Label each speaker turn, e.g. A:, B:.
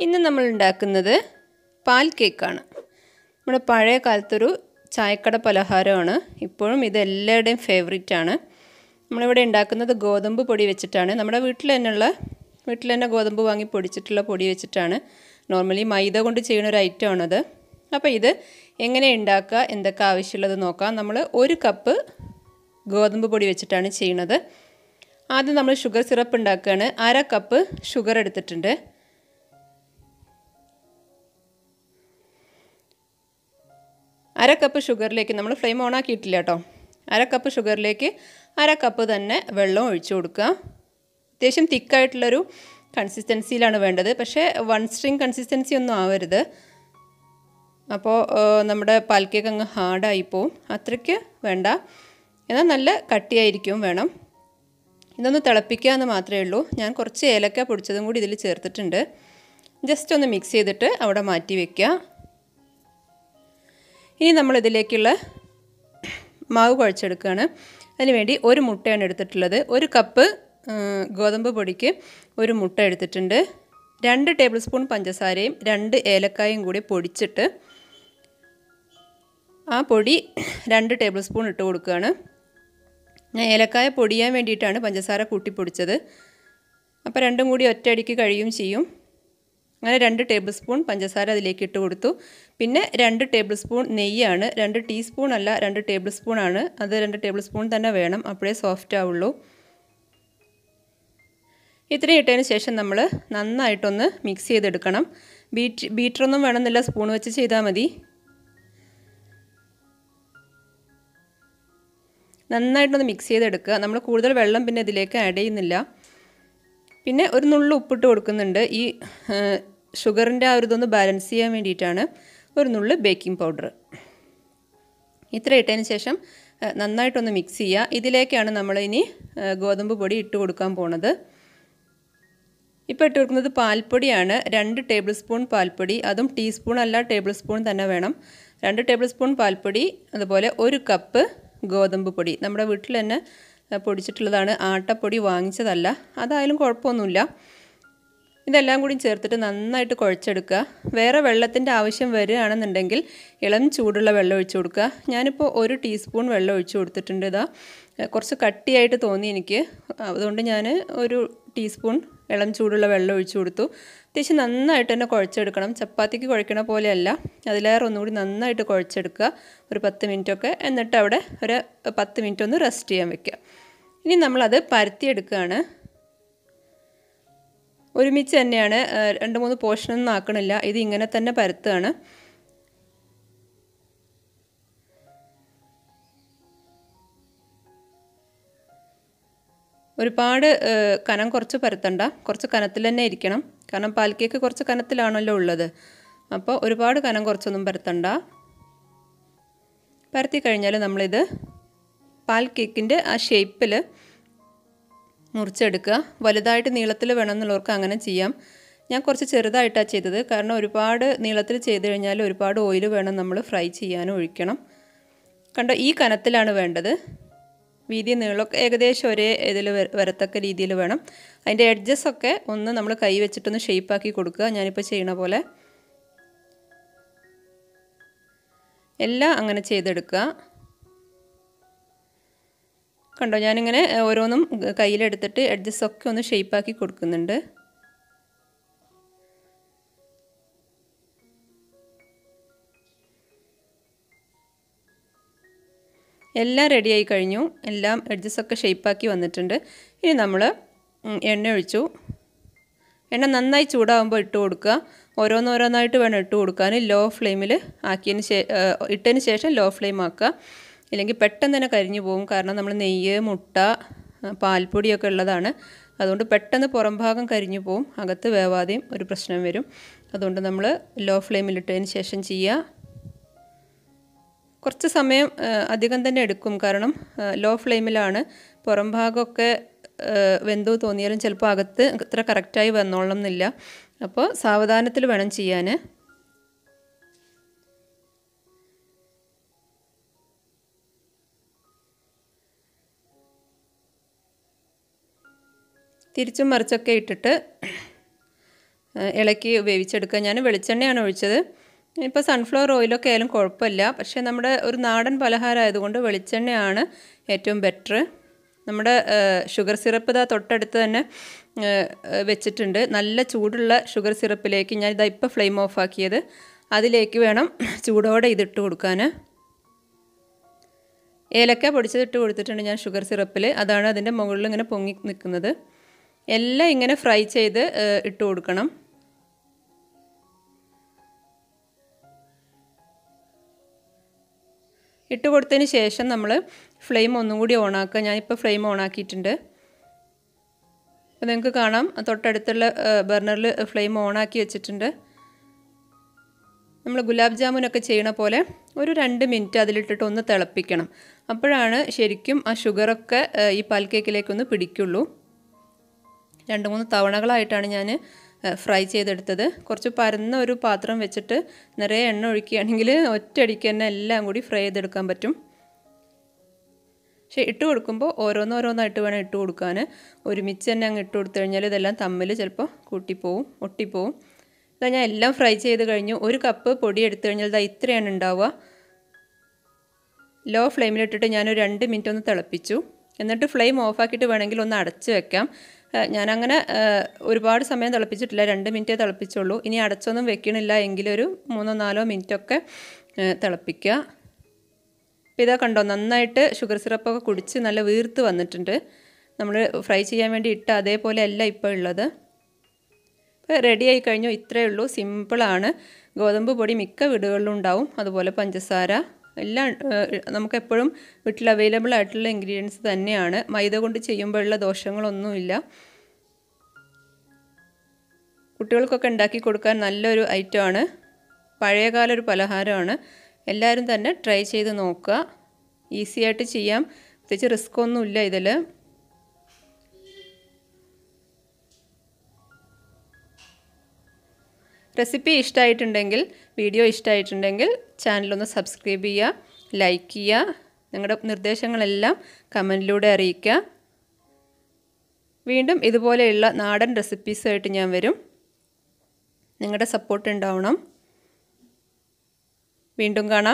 A: ഇന്ന് നമ്മൾ ഉണ്ടാക്കുന്നത് പാൽ കേക്കാണ്. നമ്മുടെ പഴയ കാലത്തൊരു ചായക്കട പലഹാരമാണ്. ഇപ്പോഴും ഇത് എല്ലാവരുടെയും ഫേവറേറ്റ് ആണ്. നമ്മളിവിടെ ഉണ്ടാക്കുന്നത് ഗോതമ്പ് പൊടി വെച്ചിട്ടാണ്. നമ്മുടെ വീട്ടിൽ തന്നെ ഗോതമ്പ് വാങ്ങി പൊടിച്ചിട്ടുള്ള പൊടി വെച്ചിട്ടാണ്. നോർമലി മൈദ കൊണ്ട് ചെയ്യുന്ന ഒരു ഐറ്റം ആണത്. അപ്പോൾ ഇത് എങ്ങനെ ഉണ്ടാക്കുക, എന്തൊക്കെ ആവശ്യമുള്ളത് നോക്കാം. നമ്മൾ 1 കപ്പ് ഗോതമ്പ് പൊടി വെച്ചിട്ടാണ് ചെയ്യുന്നത്. ആദ്യം നമ്മൾ ഷുഗർ സിറപ്പ് ഉണ്ടാക്കുകയാണ്. 1/2 കപ്പ് ഷുഗർ എടുത്തിട്ടുണ്ട്. അര കപ്പ് ഷുഗറിലേക്ക് നമ്മൾ ഫ്ലെയിം ഓൺ ആക്കിയിട്ടില്ല കേട്ടോ. 1/2 കപ്പ് ഷുഗറിലേക്ക് 1/2 കപ്പ് തന്നെ വെള്ളം ഒഴിച്ചു കൊടുക്കുക. അത്യാവശ്യം തിക്കായിട്ടുള്ളൊരു കൺസിസ്റ്റൻസിയിലാണ് വേണ്ടത്. പക്ഷേ 1 സ്ട്രിങ് കൺസിസ്റ്റൻസി ഒന്നും ആവരുത്. അപ്പോൾ നമ്മുടെ പാൽ കേക്ക് അങ്ങ് ഹാർഡായിപ്പോവും. അത്രയ്ക്ക് വേണ്ട, എന്നാൽ നല്ല കട്ടിയായിരിക്കും വേണം. ഇതൊന്ന് തിളപ്പിക്കുക എന്ന് മാത്രമേ ഉള്ളൂ. ഞാൻ കുറച്ച് ഏലക്ക പൊടിച്ചതും കൂടി ഇതിൽ ചേർത്തിട്ടുണ്ട്. ജസ്റ്റ് ഒന്ന് മിക്സ് ചെയ്തിട്ട് അവിടെ മാറ്റി വയ്ക്കുക. ഇനി നമ്മളിതിലേക്കുള്ള മാവ് കുഴച്ചെടുക്കുകയാണ്. അതിനുവേണ്ടി 1 മുട്ടയാണ് എടുത്തിട്ടുള്ളത്. 1 കപ്പ് ഗോതമ്പ് പൊടിക്ക് 1 മുട്ട എടുത്തിട്ടുണ്ട്. 2 ടേബിൾ സ്പൂൺ പഞ്ചസാരയും 2 ഏലക്കായും കൂടി പൊടിച്ചിട്ട് ആ പൊടി 2 ടേബിൾ സ്പൂൺ ഇട്ട് കൊടുക്കുകയാണ്. ഞാൻ ഏലക്കായ പൊടിയാൻ വേണ്ടിയിട്ടാണ് പഞ്ചസാര കൂട്ടി പൊടിച്ചത്. അപ്പോൾ രണ്ടും കൂടി ഒറ്റയടിക്ക് കഴിയും ചെയ്യും. അങ്ങനെ 2 ടേബിൾ സ്പൂൺ പഞ്ചസാര അതിലേക്ക് ഇട്ട് കൊടുത്തു. പിന്നെ 2 ടേബിൾ സ്പൂൺ നെയ്യാണ്. 2 ടീസ്പൂൺ അല്ല, 2 ടേബിൾ സ്പൂൺ ആണ്. അത് 2 ടേബിൾ സ്പൂൺ തന്നെ വേണം, അപ്പോഴേ സോഫ്റ്റ് ആവുള്ളൂ. ഇത്രയും ഇട്ടതിന് ശേഷം നമ്മൾ നന്നായിട്ടൊന്ന് മിക്സ് ചെയ്തെടുക്കണം. ബീറ്ററൊന്നും വേണമെന്നില്ല, സ്പൂൺ വെച്ച് ചെയ്താൽ മതി. നന്നായിട്ടൊന്ന് മിക്സ് ചെയ്തെടുക്കുക. നമ്മൾ കൂടുതൽ വെള്ളം പിന്നെ ഇതിലേക്ക് ആഡ് ചെയ്യുന്നില്ല. പിന്നെ ഒരു നുള്ളു ഉപ്പിട്ട് കൊടുക്കുന്നുണ്ട്. ഈ ഷുഗറിൻ്റെ ആ ഒരു ഇതൊന്ന് ബാലൻസ് ചെയ്യാൻ വേണ്ടിയിട്ടാണ്. ഒരു നുള്ളു ബേക്കിംഗ് പൗഡർ. ഇത്ര ഇട്ടതിന് ശേഷം നന്നായിട്ടൊന്ന് മിക്സ് ചെയ്യുക. ഇതിലേക്കാണ് നമ്മളിനി ഗോതമ്പ് പൊടി ഇട്ട് കൊടുക്കാൻ പോണത്. ഇപ്പോൾ ഇട്ട് കൊടുക്കുന്നത് പാൽപ്പൊടിയാണ്. 2 ടേബിൾ സ്പൂൺ പാൽപ്പൊടി, അതും ടീസ്പൂൺ അല്ല, ടേബിൾ സ്പൂൺ തന്നെ വേണം. 2 ടേബിൾ സ്പൂൺ പാൽപ്പൊടി, അതുപോലെ 1 കപ്പ് ഗോതമ്പ് പൊടി. നമ്മുടെ വീട്ടിൽ തന്നെ പൊടിച്ചിട്ടുള്ളതാണ്, ആട്ടപ്പൊടി വാങ്ങിച്ചതല്ല. അതായാലും കുഴപ്പമൊന്നുമില്ല. ഇതെല്ലാം കൂടി ചേർത്തിട്ട് നന്നായിട്ട് കുഴച്ചെടുക്കുക. വേറെ വെള്ളത്തിൻ്റെ ആവശ്യം വരികയാണെന്നുണ്ടെങ്കിൽ ഇളം ചൂടുള്ള വെള്ളം ഒഴിച്ചു കൊടുക്കുക. ഞാനിപ്പോൾ 1 ടീസ്പൂൺ വെള്ളം ഒഴിച്ചു കൊടുത്തിട്ടുണ്ട്. ഇതാ കുറച്ച് കട്ടിയായിട്ട് തോന്നി എനിക്ക്, അതുകൊണ്ട് ഞാൻ 1 ടീസ്പൂൺ ഇളം ചൂടുള്ള വെള്ളം ഒഴിച്ചു കൊടുത്തു. അത്യാവശ്യം നന്നായിട്ട് തന്നെ കുഴച്ചെടുക്കണം. ചപ്പാത്തിക്ക് കുഴക്കണ പോലെയല്ല, അതിലേറെ ഒന്നുകൂടി നന്നായിട്ട് കുഴച്ചെടുക്കുക. ഒരു 10 മിനിറ്റൊക്കെ. എന്നിട്ട് അവിടെ ഒരു 10 മിനിറ്റ് ഒന്ന് റെസ്റ്റ് ചെയ്യാൻ വെക്കുക. ഇനി നമ്മളത് പരത്തിയെടുക്കുകയാണ്. ഒരുമിച്ച് തന്നെയാണ്, 2-3 പോർഷനൊന്നും ആക്കണില്ല. ഇത് ഇങ്ങനെ തന്നെ പരത്തുകയാണ്. ഒരുപാട് കനം കുറച്ച് പരത്തണ്ട, കുറച്ച് കനത്തിൽ തന്നെ ഇരിക്കണം. കാരണം പാൽ കേക്ക് കുറച്ച് കനത്തിലാണല്ലോ ഉള്ളത്. അപ്പോൾ ഒരുപാട് കനം കുറച്ചൊന്നും പരത്തണ്ട. പരത്തി കഴിഞ്ഞാൽ നമ്മളിത് പാൽ കേക്കിൻ്റെ ആ ഷേപ്പിൽ മുറിച്ചെടുക്കുക. വലുതായിട്ട് നീളത്തിൽ വേണമെന്നുള്ളവർക്ക് അങ്ങനെ ചെയ്യാം. ഞാൻ കുറച്ച് ചെറുതായിട്ടാണ് ചെയ്തത്. കാരണം ഒരുപാട് നീളത്തിൽ ചെയ്ത് കഴിഞ്ഞാൽ ഒരുപാട് ഓയിൽ വേണം നമ്മൾ ഫ്രൈ ചെയ്യാനും ഒഴിക്കണം. കണ്ടോ, ഈ കനത്തിലാണ് വേണ്ടത്. വീതി നീളമൊക്കെ ഏകദേശം ഒരേ ഇതിൽ വരത്തക്ക രീതിയിൽ വേണം. അതിൻ്റെ എഡ്ജസൊക്കെ ഒന്ന് നമ്മൾ കൈ വെച്ചിട്ടൊന്ന് ഷേപ്പാക്കി കൊടുക്കുക. ഞാനിപ്പോൾ ചെയ്യണ പോലെ എല്ലാം അങ്ങനെ ചെയ്തെടുക്കുക. കണ്ടോ, ഞാനിങ്ങനെ ഓരോന്നും കയ്യിലെടുത്തിട്ട് എഡ്ജസൊക്കെ ഒന്ന് ഷേപ്പാക്കി കൊടുക്കുന്നുണ്ട്. എല്ലാം റെഡിയായി കഴിഞ്ഞു. എല്ലാം എഡ്ജസൊക്കെ ഷേപ്പാക്കി വന്നിട്ടുണ്ട്. ഇനി നമ്മൾ എണ്ണ ഒഴിച്ചു. എണ്ണ നന്നായി ചൂടാകുമ്പോൾ ഇട്ട് കൊടുക്കുക. ഓരോന്നോരോന്നായിട്ട് വേണം ഇട്ട് കൊടുക്കാൻ. ലോ ഫ്ലെയിമിൽ ഇട്ടതിന് ശേഷം ലോ ഫ്ലെയിം ആക്കുക. ഇല്ലെങ്കിൽ പെട്ടെന്ന് തന്നെ കരിഞ്ഞു പോകും. കാരണം നമ്മൾ നെയ്യ്, മുട്ട, പാൽപ്പൊടിയൊക്കെ ഉള്ളതാണ്. അതുകൊണ്ട് പെട്ടെന്ന് പുറം ഭാഗം കരിഞ്ഞു പോകും, അകത്ത് വേവാതെയും ഒരു പ്രശ്നം വരും. അതുകൊണ്ട് നമ്മൾ ലോ ഫ്ലെയിമിലിട്ടതിന് ശേഷം ചെയ്യുക. കുറച്ച് സമയം അധികം തന്നെ എടുക്കും. കാരണം ലോ ഫ്ലെയിമിലാണ്. പുറം ഭാഗമൊക്കെ വെന്തു തോന്നിയാലും ചിലപ്പോൾ അകത്ത് ഇത്ര കറക്റ്റായി വന്നോളണം എന്നില്ല. അപ്പോൾ സാവധാനത്തിൽ വേണം ചെയ്യാൻ. തിരിച്ചും മറിച്ചൊക്കെ ഇട്ടിട്ട് ഇളക്കി വേവിച്ചെടുക്കുക. ഞാൻ വെളിച്ചെണ്ണയാണ് ഒഴിച്ചത്. ഇപ്പോൾ സൺഫ്ലവർ ഓയിലൊക്കെ ആയാലും കുഴപ്പമില്ല, പക്ഷേ നമ്മുടെ ഒരു നാടൻ പലഹാരം ആയതുകൊണ്ട് വെളിച്ചെണ്ണയാണ് ഏറ്റവും ബെറ്റർ. നമ്മുടെ ഷുഗർ സിറപ്പ് ഇതാ തൊട്ടടുത്ത് തന്നെ വെച്ചിട്ടുണ്ട്. നല്ല ചൂടുള്ള ഷുഗർ സിറപ്പിലേക്ക് ഞാൻ ഇതാ ഇപ്പോൾ ഫ്ലെയിം ഓഫ് ആക്കിയത്. അതിലേക്ക് വേണം ചൂടോടെ ഇതിട്ട് കൊടുക്കാൻ. ഏലക്ക പൊടിച്ചതിട്ട് കൊടുത്തിട്ടുണ്ട് ഞാൻ ഷുഗർ സിറപ്പിൽ. അതാണ് അതിൻ്റെ മുകളിൽ ഇങ്ങനെ പൊങ്ങി നിൽക്കുന്നത്. എല്ലാം ഇങ്ങനെ ഫ്രൈ ചെയ്ത് ഇട്ട് കൊടുക്കണം. ഇട്ട് കൊടുത്തതിന് ശേഷം നമ്മൾ ഫ്ലെയിം ഒന്നും കൂടി ഓണാക്കുക. ഞാനിപ്പോൾ ഫ്ലെയിം ഓണാക്കിയിട്ടുണ്ട്. അപ്പോൾ നിങ്ങൾക്ക് കാണാം തൊട്ടടുത്തുള്ള ബർണറിൽ ഫ്ലെയിം ഓണാക്കി വെച്ചിട്ടുണ്ട്. നമ്മൾ ഗുലാബ് ജാമുനൊക്കെ ചെയ്യണ പോലെ ഒരു 2 മിനിറ്റ് അതിലിട്ടിട്ട് ഒന്ന് തിളപ്പിക്കണം. അപ്പോഴാണ് ശരിക്കും ആ ഷുഗറൊക്കെ ഈ പാൽ കേക്കിലേക്കൊന്ന് പിടിക്കുള്ളൂ. 2-3 തവണകളായിട്ടാണ് ഞാൻ ഫ്രൈ ചെയ്തെടുത്തത്. കുറച്ച് പരന്ന ഒരു പാത്രം വെച്ചിട്ട് നിറയെ എണ്ണ ഒഴിക്കുകയാണെങ്കിൽ ഒറ്റയടിക്ക് തന്നെ എല്ലാം കൂടി ഫ്രൈ ചെയ്തെടുക്കാൻ പറ്റും. പക്ഷേ ഇട്ട് കൊടുക്കുമ്പോൾ ഓരോന്നോരോന്നായിട്ട് വേണം ഇട്ട് കൊടുക്കാൻ. ഒരുമിച്ച് തന്നെ അങ്ങ് ഇട്ട് കൊടുത്തു കഴിഞ്ഞാൽ ഇതെല്ലാം തമ്മിൽ ചിലപ്പോൾ കൂട്ടിപ്പോവും, ഒട്ടിപ്പോവും. ഇതാ ഞാൻ എല്ലാം ഫ്രൈ ചെയ്ത് കഴിഞ്ഞു. 1 കപ്പ് പൊടി എടുത്തു കഴിഞ്ഞാൽ ഇതാ ഇത്രയാണ് ഉണ്ടാവുക. ലോ ഫ്ലെയിമിലിട്ടിട്ട് ഞാനൊരു 2 മിനിറ്റ് ഒന്ന് തിളപ്പിച്ചു. എന്നിട്ട് ഫ്ലെയിം ഓഫാക്കിയിട്ട് വേണമെങ്കിൽ ഒന്ന് അടച്ച് വെക്കാം. ഞാനങ്ങനെ ഒരുപാട് സമയം തിളപ്പിച്ചിട്ടില്ല, 2 മിനിറ്റേ തിളപ്പിച്ചുള്ളൂ. ഇനി അടച്ചൊന്നും വെക്കണില്ല എങ്കിലൊരു 3-4 മിനിറ്റൊക്കെ തിളപ്പിക്കുക. അപ്പോൾ ഇതാ കണ്ടോ, നന്നായിട്ട് ഷുഗർ സിറപ്പൊക്കെ കുടിച്ച് നല്ല വീർത്ത് വന്നിട്ടുണ്ട്. നമ്മൾ ഫ്രൈ ചെയ്യാൻ വേണ്ടി ഇട്ട അതേപോലെ അല്ല ഇപ്പോൾ ഉള്ളത്. ഇപ്പോൾ റെഡി ആയി കഴിഞ്ഞു. ഇത്രയേ ഉള്ളൂ, സിമ്പിളാണ്. ഗോതമ്പ് പൊടി മിക്ക വീടുകളിലും ഉണ്ടാവും, അതുപോലെ പഞ്ചസാര എല്ലാം നമുക്കെപ്പോഴും വീട്ടിൽ അവൈലബിൾ ആയിട്ടുള്ള ഇൻഗ്രീഡിയൻസ് തന്നെയാണ്. മൈദ കൊണ്ട് ചെയ്യുമ്പോഴുള്ള ദോഷങ്ങളൊന്നുമില്ല. കുട്ടികൾക്കൊക്കെ ഉണ്ടാക്കി കൊടുക്കാൻ നല്ലൊരു ഐറ്റമാണ്. പഴയകാല ഒരു പലഹാരമാണ്. എല്ലാവരും തന്നെ ട്രൈ ചെയ്ത് നോക്കുക. ഈസി ആയിട്ട് ചെയ്യാം, പ്രത്യേകിച്ച് റിസ്ക് ഒന്നുമില്ല ഇതിൽ. റെസിപ്പി ഇഷ്ടമായിട്ടുണ്ടെങ്കിൽ, വീഡിയോ ഇഷ്ടമായിട്ടുണ്ടെങ്കിൽ ചാനലൊന്ന് സബ്സ്ക്രൈബ് ചെയ്യുക, ലൈക്ക് ചെയ്യുക. നിങ്ങളുടെ നിർദ്ദേശങ്ങളെല്ലാം കമൻറ്റിലൂടെ അറിയിക്കുക. വീണ്ടും ഇതുപോലെയുള്ള നാടൻ റെസിപ്പീസുമായിട്ട് ഞാൻ വരും. നിങ്ങളുടെ സപ്പോർട്ട് ഉണ്ടാവണം. വീണ്ടും കാണാം.